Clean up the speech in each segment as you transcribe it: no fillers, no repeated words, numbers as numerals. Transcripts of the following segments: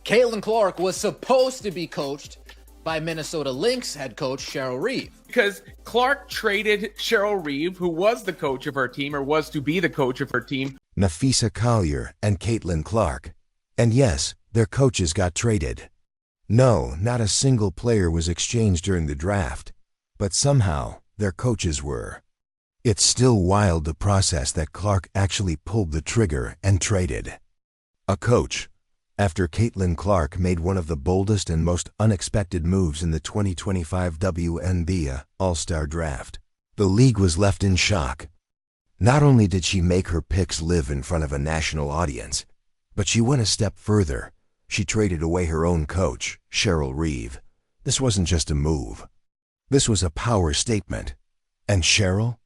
Caitlin Clark was supposed to be coached by Minnesota Lynx head coach Cheryl Reeve. Because Clark traded Cheryl Reeve, who was the coach of her team, or was to be the coach of her team. Napheesa Collier and Caitlin Clark. And yes, their coaches got traded. No, not a single player was exchanged during the draft, but somehow their coaches were. It's still wild to process that Clark actually pulled the trigger and traded a coach after Caitlin Clark made one of the boldest and most unexpected moves in the 2025 WNBA All-Star Draft. The league was left in shock. Not only did she make her picks live in front of a national audience, but she went a step further. She traded away her own coach, Cheryl Reeve. This wasn't just a move. This was a power statement. And Cheryl?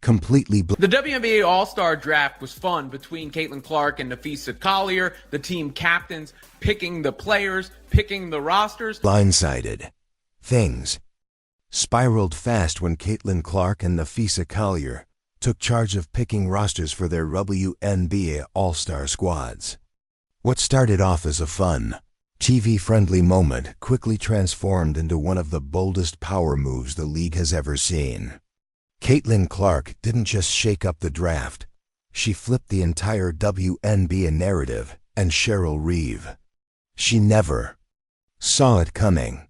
Completely The WNBA All-Star Draft was fun between Caitlin Clark and Napheesa Collier, the team captains, picking the players, picking the rosters. Blindsided. Things spiraled fast when Caitlin Clark and Napheesa Collier took charge of picking rosters for their WNBA All-Star squads. What started off as a fun, TV-friendly moment quickly transformed into one of the boldest power moves the league has ever seen. Caitlin Clark didn't just shake up the draft. She flipped the entire WNBA narrative, and Cheryl Reeve. She never saw it coming.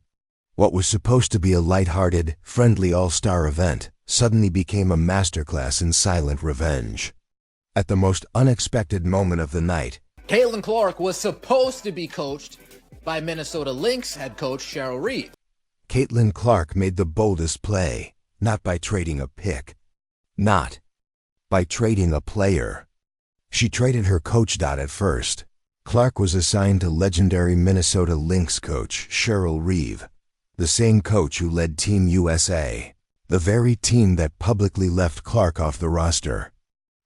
What was supposed to be a lighthearted, friendly all-star event suddenly became a masterclass in silent revenge. At the most unexpected moment of the night, Caitlin Clark was supposed to be coached by Minnesota Lynx head coach Cheryl Reeve. Caitlin Clark made the boldest play. Not by trading a pick. Not by trading a player. She traded her coach. At first, Clark was assigned to legendary Minnesota Lynx coach Cheryl Reeve, the same coach who led Team USA, the very team that publicly left Clark off the roster.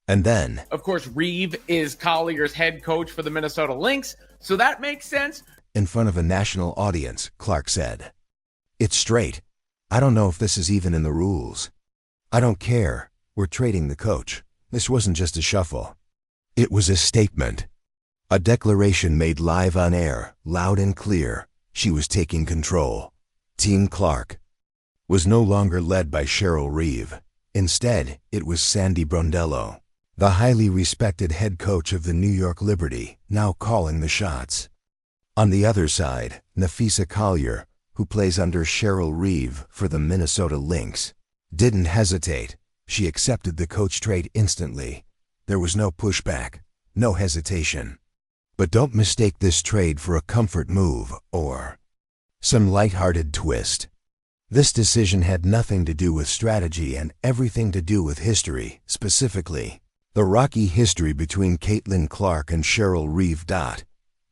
And then, of course, Reeve is Collier's head coach for the Minnesota Lynx, so that makes sense. In front of a national audience, Clark said, "It's straight. I don't know if this is even in the rules. I don't care. We're trading the coach." This wasn't just a shuffle. It was a statement. A declaration made live on air, loud and clear. She was taking control. Team Clark was no longer led by Cheryl Reeve. Instead, it was Sandy Brondello, the highly respected head coach of the New York Liberty, now calling the shots. On the other side, Napheesa Collier, who plays under Cheryl Reeve for the Minnesota Lynx, didn't hesitate. She accepted the coach trade instantly. There was no pushback, no hesitation. But don't mistake this trade for a comfort move or some lighthearted twist. This decision had nothing to do with strategy and everything to do with history, specifically the rocky history between Caitlin Clark and Cheryl Reeve.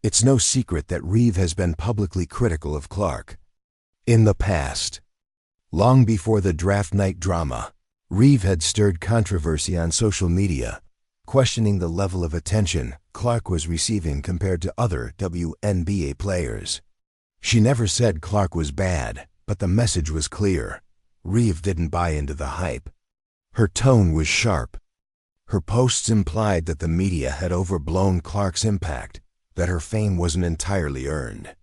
It's no secret that Reeve has been publicly critical of Clark. In the past, long before the draft night drama, Reeve had stirred controversy on social media, questioning the level of attention Clark was receiving compared to other WNBA players. She never said Clark was bad, but the message was clear. Reeve didn't buy into the hype. Her tone was sharp. Her posts implied that the media had overblown Clark's impact, that her fame wasn't entirely earned.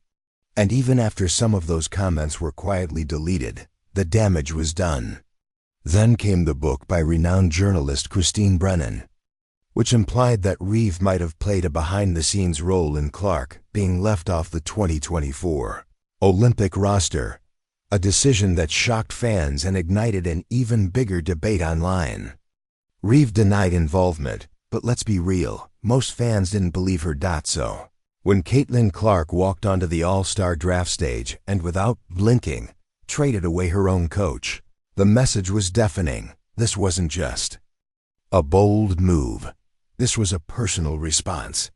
And even after some of those comments were quietly deleted, the damage was done. Then came the book by renowned journalist Christine Brennan, which implied that Reeve might have played a behind-the-scenes role in Clark being left off the 2024 Olympic roster, a decision that shocked fans and ignited an even bigger debate online. Reeve denied involvement, but let's be real, most fans didn't believe her. So, when Caitlin Clark walked onto the All-Star draft stage and without blinking, traded away her own coach, the message was deafening. This wasn't just a bold move. This was a personal response.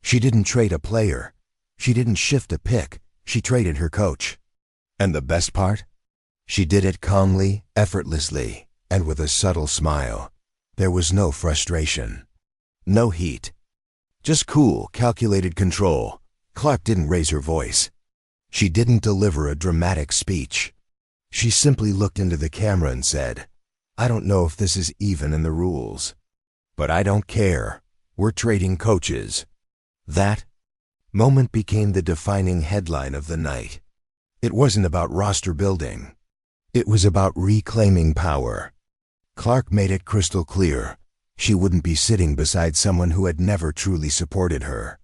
She didn't trade a player. She didn't shift a pick. She traded her coach. And the best part? She did it calmly, effortlessly, and with a subtle smile. There was no frustration. No heat. Just cool, calculated control. Clark didn't raise her voice. She didn't deliver a dramatic speech. She simply looked into the camera and said, "I don't know if this is even in the rules, but I don't care. We're trading coaches." That moment became the defining headline of the night. It wasn't about roster building. It was about reclaiming power. Clark made it crystal clear. She wouldn't be sitting beside someone who had never truly supported her.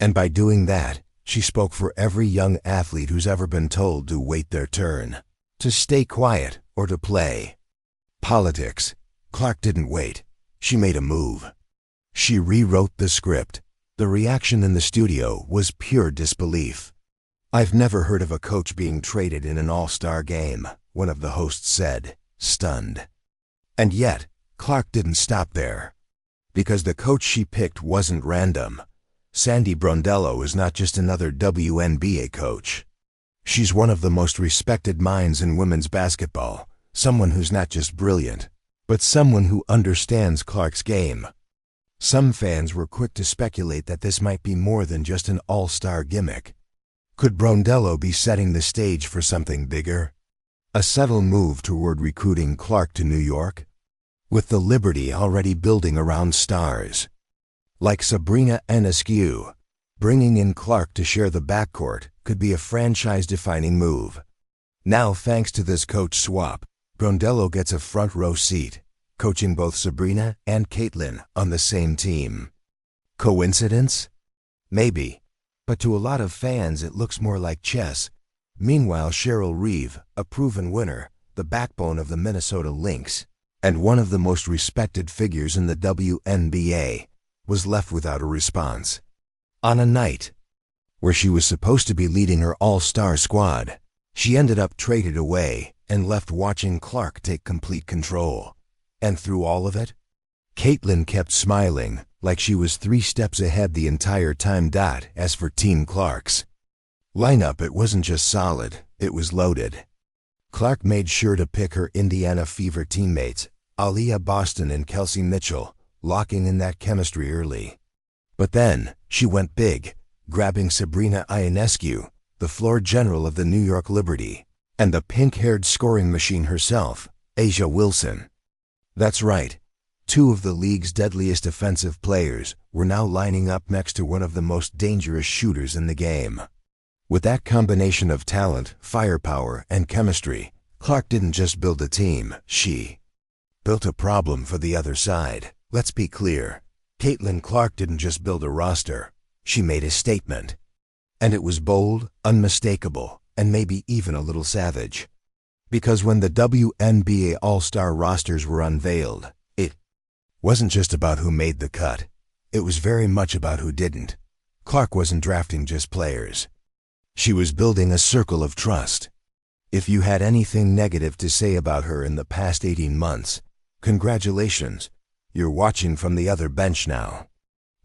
And by doing that, she spoke for every young athlete who's ever been told to wait their turn, to stay quiet, or to play. Politics. Clark didn't wait. She made a move. She rewrote the script. The reaction in the studio was pure disbelief. "I've never heard of a coach being traded in an all-star game," one of the hosts said, stunned. And yet, Clark didn't stop there. Because the coach she picked wasn't random. Sandy Brondello is not just another WNBA coach. She's one of the most respected minds in women's basketball, someone who's not just brilliant, but someone who understands Clark's game. Some fans were quick to speculate that this might be more than just an all-star gimmick. Could Brondello be setting the stage for something bigger? A subtle move toward recruiting Clark to New York? With the Liberty already building around stars. Like Sabrina Ionescu, bringing in Clark to share the backcourt could be a franchise-defining move. Now, thanks to this coach swap, Brondello gets a front-row seat, coaching both Sabrina and Caitlin on the same team. Coincidence? Maybe. But to a lot of fans it looks more like chess. Meanwhile, Cheryl Reeve, a proven winner, the backbone of the Minnesota Lynx, and one of the most respected figures in the WNBA, was left without a response. On a night where she was supposed to be leading her all-star squad, she ended up traded away and left watching Clark take complete control. And through all of it, Caitlin kept smiling like she was 3 steps ahead the entire time. As for Team Clark's lineup, it wasn't just solid, it was loaded. Clark made sure to pick her Indiana Fever teammates, Aaliyah Boston and Kelsey Mitchell, locking in that chemistry early. But then, she went big, grabbing Sabrina Ionescu, the floor general of the New York Liberty, and the pink-haired scoring machine herself, A'ja Wilson. That's right. 2 of the league's deadliest offensive players were now lining up next to one of the most dangerous shooters in the game. With that combination of talent, firepower, and chemistry, Clark didn't just build a team, she built a problem for the other side. Let's be clear. Caitlin Clark didn't just build a roster. She made a statement. And it was bold, unmistakable, and maybe even a little savage. Because when the WNBA All-Star rosters were unveiled, it wasn't just about who made the cut. It was very much about who didn't. Clark wasn't drafting just players. She was building a circle of trust. If you had anything negative to say about her in the past 18 months, congratulations, you're watching from the other bench now.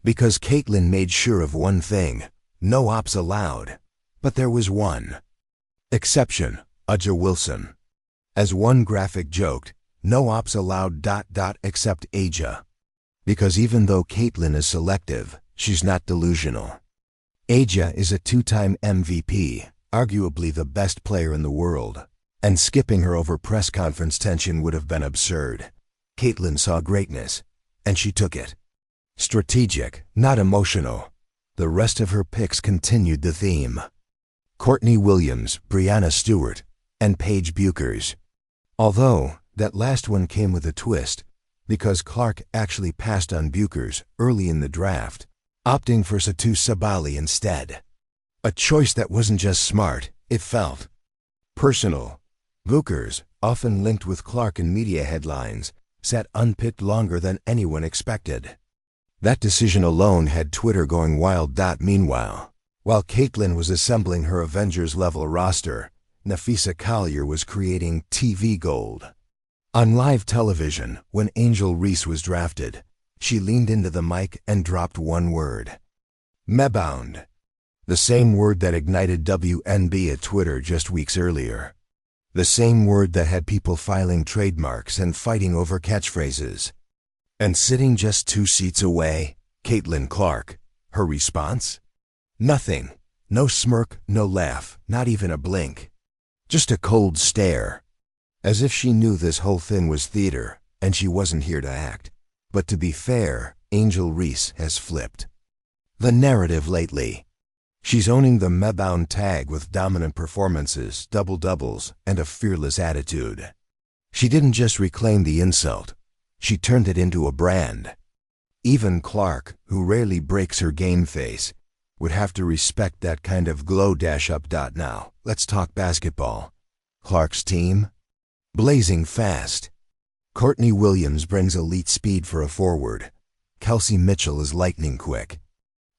Because Caitlin made sure of one thing, no ops allowed. But there was one exception, A'ja Wilson. As one graphic joked, no ops allowed ... except A'ja. Because even though Caitlin is selective, she's not delusional. A'ja is a 2-time MVP, arguably the best player in the world, and skipping her over press conference tension would have been absurd. Caitlin saw greatness, and she took it. Strategic, not emotional. The rest of her picks continued the theme. Courtney Williams, Brianna Stewart, and Paige Buchers. Although, that last one came with a twist, because Clark actually passed on Buchers early in the draft, opting for Satou Sabally instead. A choice that wasn't just smart, it felt personal. Buchers, often linked with Clark in media headlines, sat unpicked longer than anyone expected. That decision alone had Twitter going wild. Meanwhile, while Caitlin was assembling her Avengers-level roster, Napheesa Collier was creating TV gold. On live television, when Angel Reese was drafted, she leaned into the mic and dropped one word. Mebound. The same word that ignited WNBA Twitter just weeks earlier. The same word that had people filing trademarks and fighting over catchphrases. And sitting just 2 seats away, Caitlin Clark. Her response? Nothing. No smirk, no laugh, not even a blink. Just a cold stare. As if she knew this whole thing was theater, and she wasn't here to act. But to be fair, Angel Reese has flipped the narrative lately. She's owning the Mebound tag with dominant performances, double-doubles, and a fearless attitude. She didn't just reclaim the insult, she turned it into a brand. Even Clark, who rarely breaks her game face, would have to respect that kind of glow. Up. Now, let's talk basketball. Clark's team? Blazing fast. Courtney Williams brings elite speed for a forward. Kelsey Mitchell is lightning quick.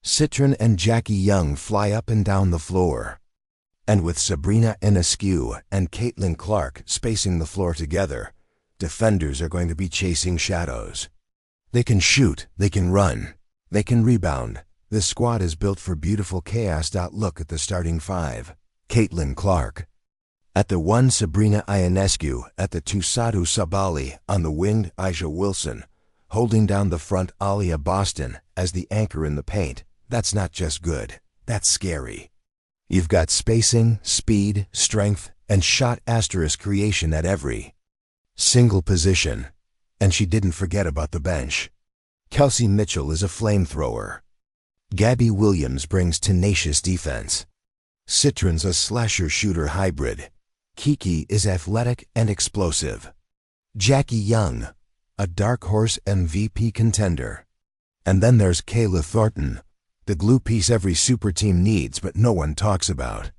Citron and Jackie Young fly up and down the floor. And with Sabrina Enescu and Caitlin Clark spacing the floor together, defenders are going to be chasing shadows. They can shoot, they can run, they can rebound. This squad is built for beautiful chaos. Look at the starting five. Caitlin Clark. At the 1, Sabrina Ionescu. At the 2, Sadhu Sabali. On the wing, Aisha Wilson. Holding down the front, Alia Boston as the anchor in the paint. That's not just good, that's scary. You've got spacing, speed, strength, and shot asterisk creation at every single position. And she didn't forget about the bench. Kelsey Mitchell is a flamethrower. Gabby Williams brings tenacious defense. Citron's a slasher-shooter hybrid. Kiki is athletic and explosive. Jackie Young, a dark horse MVP contender. And then there's Kayla Thornton, the glue piece every super team needs but no one talks about.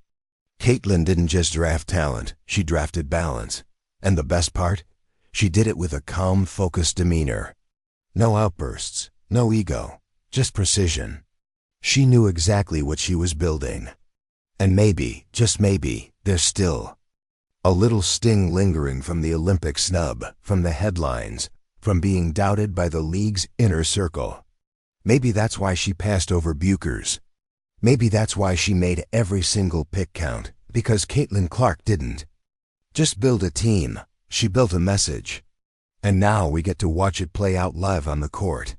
Caitlin didn't just draft talent, she drafted balance. And the best part? She did it with a calm, focused demeanor. No outbursts, no ego, just precision. She knew exactly what she was building. And maybe, just maybe, there's still a little sting lingering from the Olympic snub, from the headlines, from being doubted by the league's inner circle. Maybe that's why she passed over Buchers. Maybe that's why she made every single pick count, because Caitlin Clark didn't just build a team, she built a message. And now we get to watch it play out live on the court.